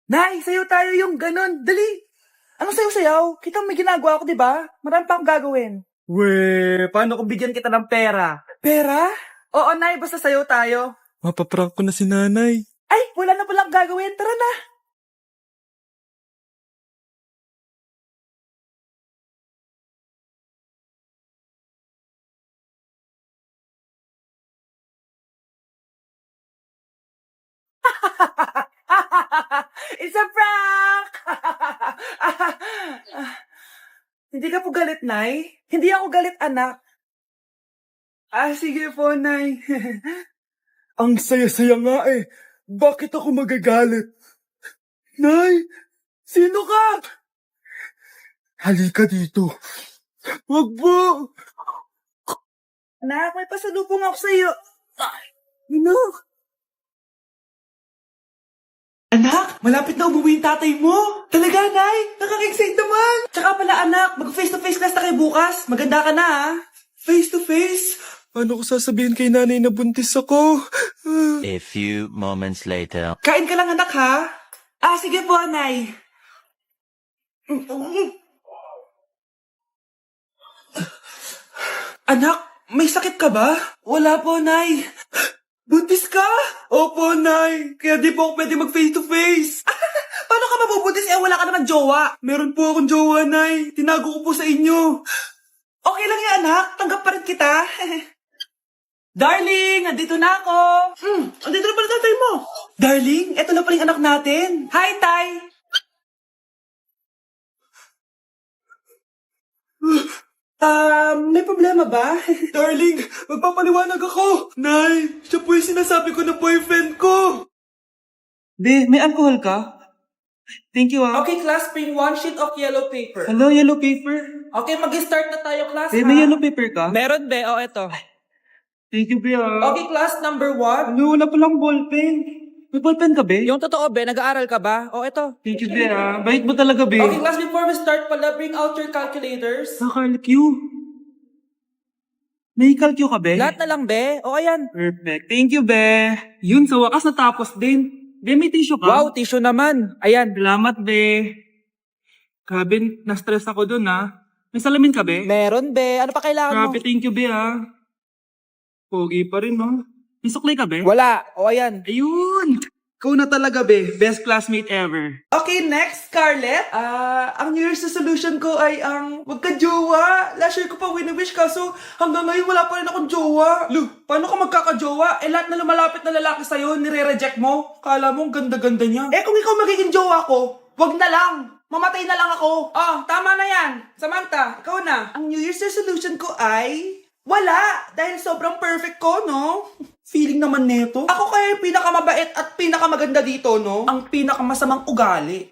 Nay, sayo tayo yung ganon. Dali. Anong sayo-sayaw? Kitang may ginagawa ako, di ba? Marami pa akong gagawin. Weh, paano kung bigyan kita ng pera? Pera? Oo, Nay. Basta sayo tayo. Mapaprank ko na si nanay. Ay, wala na palang gagawin. Tara na. It's a prank! Hindi ka po galit, Nay? Hindi ako galit, anak. Sige po, Nay. Ang saya-saya nga eh. Bakit ako magagalit? Nay, sino ka? Halika dito. Wag po. Anak, may pasalubong ako sa'yo. Anak! Anak, malapit na umuwi yung tatay mo. Talaga, Nay? Nakaka-excite naman. Tsaka pala, anak, mag-face-to-face class na kayo bukas. Maganda ka na, ha? Face-to-face? Paano ko sasabihin kay nanay na buntis ako? A few moments later. Kain ka lang, anak, ha? Sige po, Nay. Anak, may sakit ka ba? Wala po, Nay. Buntis ka? Opo, Nay. Kaya di po ako pwede mag-face-to-face. Paano ka mabubuntis wala ka naman jowa? Meron po akong jowa, Nay. Tinago ko po sa inyo. Okay lang yan, anak. Tanggap pa rin kita. Darling, andito na ako. Andito na pala tatay mo. Darling, eto na pala yung anak natin. Hi, Tay. May problema ba? Darling, magpapaliwanag ako. Nay, siya po yung sinasabi ko na boyfriend ko. Be, may alcohol ka? Thank you, ah. Okay, class, bring one sheet of yellow paper. Hello, yellow paper. Okay, mag-start na tayo, class, Be, ha? may yellow paper ka? Meron, be. Eto. Thank you, be, ah. Okay, class, number 1. Ano, wala palang ballpen. May ballpen ka, be? Yung totoo, be, nag-aaral ka ba? Eto. Thank you, be, ah. Bait mo talaga, be. Okay, class, before we start pala, bring out your calculators. Nakalkyu. May kalkyu ka, be? Lahat na lang, be. Ayan. Perfect. Thank you, be. Yun, sa wakas natapos din. Be, may tissue ka? Wow, tissue naman. Ayan. Salamat, be. Grabe, na-stress ako dun, ah. May salamin ka, be? Meron, be. Ano pa kailangan mo? Grabe, thank you, be, ah. Pogi pa rin, no? May suklay ka, be? Wala. Ayan. Ayun! Ikaw na talaga, be. Best classmate ever. Okay, next, Scarlett. Ang New Year's resolution ko ay ang wag ka jowa. Last year ko pa wini-wish kaso hanggang ngayon wala pa rin akong jowa. Lu, paano ka magkakajowa? Lahat na lumalapit na lalaki sa'yo, nire-reject mo. Kala mo, ang ganda-ganda niya. Kung ikaw magiging jowa ko, wag na lang. Mamatay na lang ako. Tama na yan. Samantha, ikaw na. Ang New Year's resolution ko ay wala. Dahil sobrang perfect ko, no? Feeling naman neto. Ako kaya yung pinakamabait at pinakamaganda dito, no? Ang pinakamasamang ugali.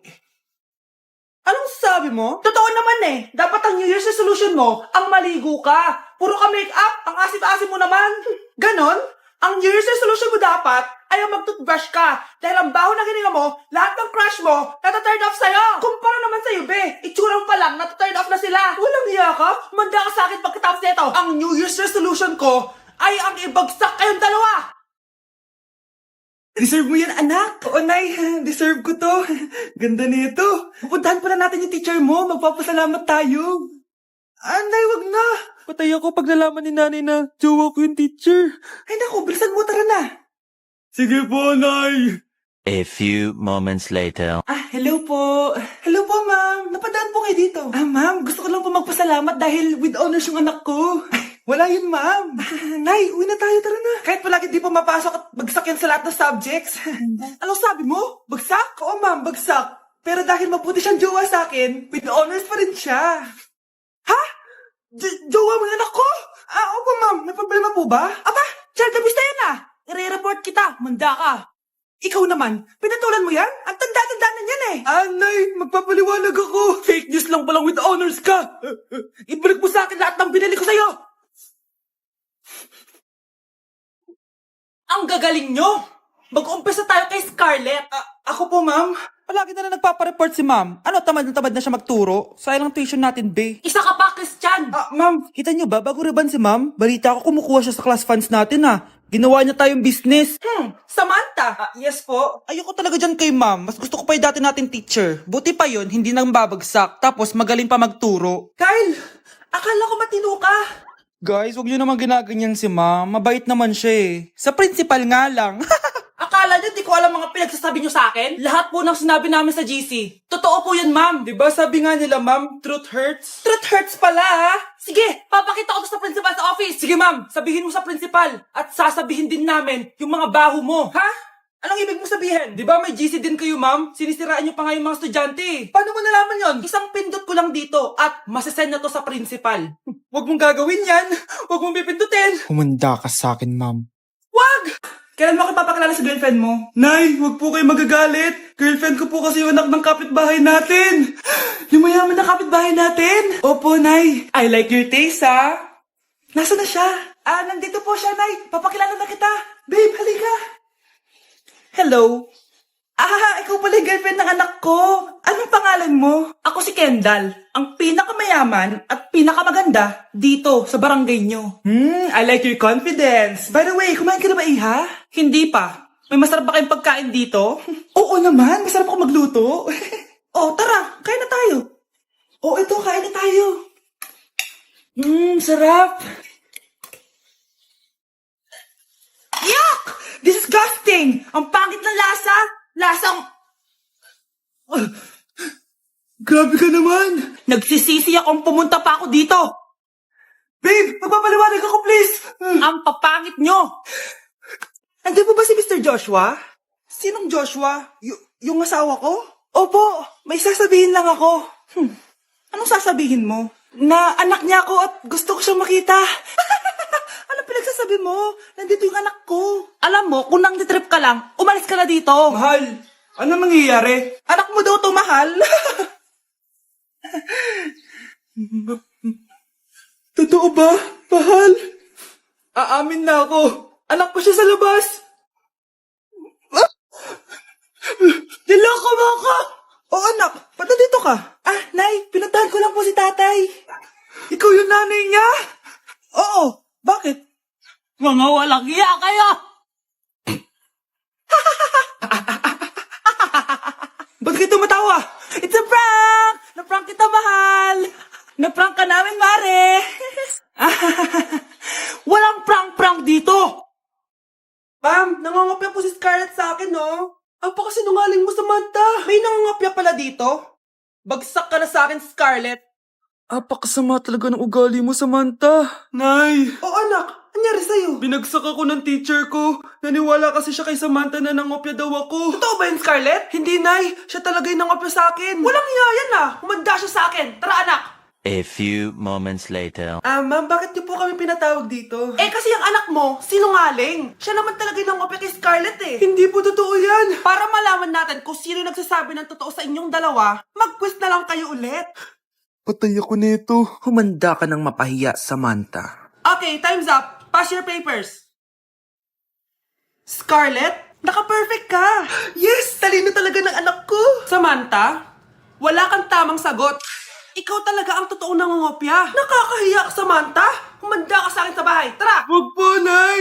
Anong sabi mo? Totoo naman eh. Dapat ang New Year's resolution mo, ang maligo ka. Puro ka make-up, ang asim-asim mo naman. Ganon? Ang New Year's resolution mo dapat ay ang mag-toothbrush ka. Dahil ang baho na hininga mo, lahat ng crush mo, nata-turn off sa'yo. Kumpara naman sa'yo, be. Itsurang pa lang, nata-turn off na sila. Walang hiya ka? Manda ka sa akin pagkatapos nito. Ang New Year's resolution ko ay ang ibagsak kayong dalawa. Deserve mo yan, anak. Oo, Nay. Deserve ko to. Ganda nito. Pupuntahan pala natin yung teacher mo. Magpapasalamat tayo. Nay, wag na. Patay ako pag nalaman ni nanay na jowa ko yung teacher. Ay, naku, bilisan mo. Tara na. Sige po, Nay. A few moments later. Hello po. Hello po, ma'am. Napadaan po kayo dito. Ma'am, gusto ko lang po magpasalamat dahil with honors yung anak ko. Wala yun, ma'am. Nay, uwi na tayo. Tara na. Kahit palagi di pa mapasok at bagsak yan sa lahat ng subjects. Anong sabi mo? Bagsak? Oo, ma'am, bagsak. Pero dahil mabuti siyang jowa sa akin, with honors pa rin siya. Ha? Jowa mo yung anak ko? Opo, ma'am. May problema po ba? Aba, child abuse na yan I-report kita. Manda ka. Ikaw naman, pinatulan mo yan? Ang tanda-tanda na yan eh. Nay, magpapaliwanag ako. Fake news lang palang with honors ka. Ibalik mo sa akin lahat ng binili ko sa'yo. Ang gagaling nyo. Mag-umpisa tayo kay Scarlett. Ako po, ma'am. Palagi na nagpapareport si ma'am. Ano, tamad na siya magturo? Sayang lang tuition natin, be. Isa ka pa, Christian! Ma'am, kita niyo ba, bago riban si ma'am, balita ko kumukuha siya sa class funds natin, Ginawa niya tayong business. Samantha! Yes po. Ayoko talaga dyan kay ma'am. Mas gusto ko pa yung dati natin teacher. Buti pa yun, hindi nang babagsak. Tapos magaling pa magturo. Kyle! Akala ko matino ka. Guys, wag niyo naman ginaganyan si ma'am. Mabait naman siya eh. Sa principal nga lang. Akala niyo di ko alam mga pinagsasabi niyo sa akin? Lahat po ng sinabi namin sa GC. Totoo po yan, ma'am. Diba sabi nga nila, ma'am, truth hurts? Truth hurts pala, ha? Sige, papakita ko to sa principal sa office. Sige, ma'am, sabihin mo sa principal. At sasabihin din namin yung mga baho mo. Ha? Anong ibig mo sabihin? Di ba may GC din kayo, ma'am? Sinisiraan niyo pa nga yung mga estudyante. Paano mo nalaman yon? Isang pindot ko lang dito at masasend na to sa principal. Huwag mong gagawin yan. Huwag mong pipindutin. Humanda ka sa akin, ma'am. Wag! Kailan mo ako papakilala sa girlfriend mo? Nay, wag po kayo magagalit. Girlfriend ko po kasi yung anak ng kapitbahay natin. Yung mayaman na kapitbahay natin? Opo, Nay. I like your taste, ha? Nasaan na siya? Nandito po siya, Nay. Papakilala na kita. Babe, halika. Hello. Ikaw pala yung girlfriend ng anak ko. Anong pangalan mo? Ako si Kendall. Ang pinakamayaman at pinakamaganda dito sa barangay nyo. I like your confidence. By the way, kumain ka na ba, Iha? Hindi pa. May masarap ba kayong pagkain dito? Oo naman, masarap ako magluto. Tara, kain na tayo. Ito, kain na tayo. Sarap. Yuck! Disgusting! Ang pangit ng lasa! Lasang... Grabe ka naman. Nagsisisi akong pumunta pa ako dito! Babe, magpapaliwanag ako, please. Ang papangit nyo! Andiyan po ba si Mr. Joshua? Sinong Joshua? Yung asawa ko? Opo, may sasabihin lang ako. Anong sasabihin mo? Na anak niya ako at gusto ko siyang makita. Anong pinagsasabi mo? Nandito yung anak ko. Alam mo, kung nang-trip ka lang, umalis ka na dito. Mahal, ano mangyayari? Anak mo daw to, mahal. Totoo ba, mahal? Aamin na ako. Anak ko siya sa labas. Niloko mo ako! Oo, anak. Ba't nandito ka? Nay, pinuntahan ko lang po si tatay. Ikaw yung nanay niya? Oo. Bakit? Mga walang iya kayo! Ba't kayo tumatawa? It's a prank! Na-prank kita, mahal! Na-prank ka namin, Mare! Walang prank-prank dito! Ma'am, nangangopya po si Scarlett sa akin, no? Apakasinungaling mo, Samantha! May nangangopya pala dito? Bagsak ka na sa akin, Scarlett! Apakasama talaga ng ugali mo, Samantha. Nay, Oo, anak! Anyari sa'yo? binagsak ako ng teacher ko. Naniwala kasi siya kay Samantha na nangopya daw ako. Totoo ba yun, Scarlett? Hindi, Nay. Siya talaga yung nangopya sa akin. Walang iya yan, Humanda siya sa akin. Tara, anak! A few moments later. Ma'am, bakit niyo po kami pinatawag dito? Kasi ang anak mo, sinungaling. Siya naman talaga yung nangopya kay Scarlett, eh. Hindi po totoo yan. Para malaman natin kung sino nagsasabi ng totoo sa inyong dalawa, mag-quiz na lang kayo ulit. Patay ako nito. Humanda ka ng mapahiya, Samantha. Okay, time's up. Pass your papers. Scarlett, naka-perfect ka. Yes, talino talaga ng anak ko. Samantha, wala kang tamang sagot. Ikaw talaga ang totoong nangungopya. Nakakahiya ka, Samantha. Humanda ka sa akin sa bahay. Tara! Wag po, Nay.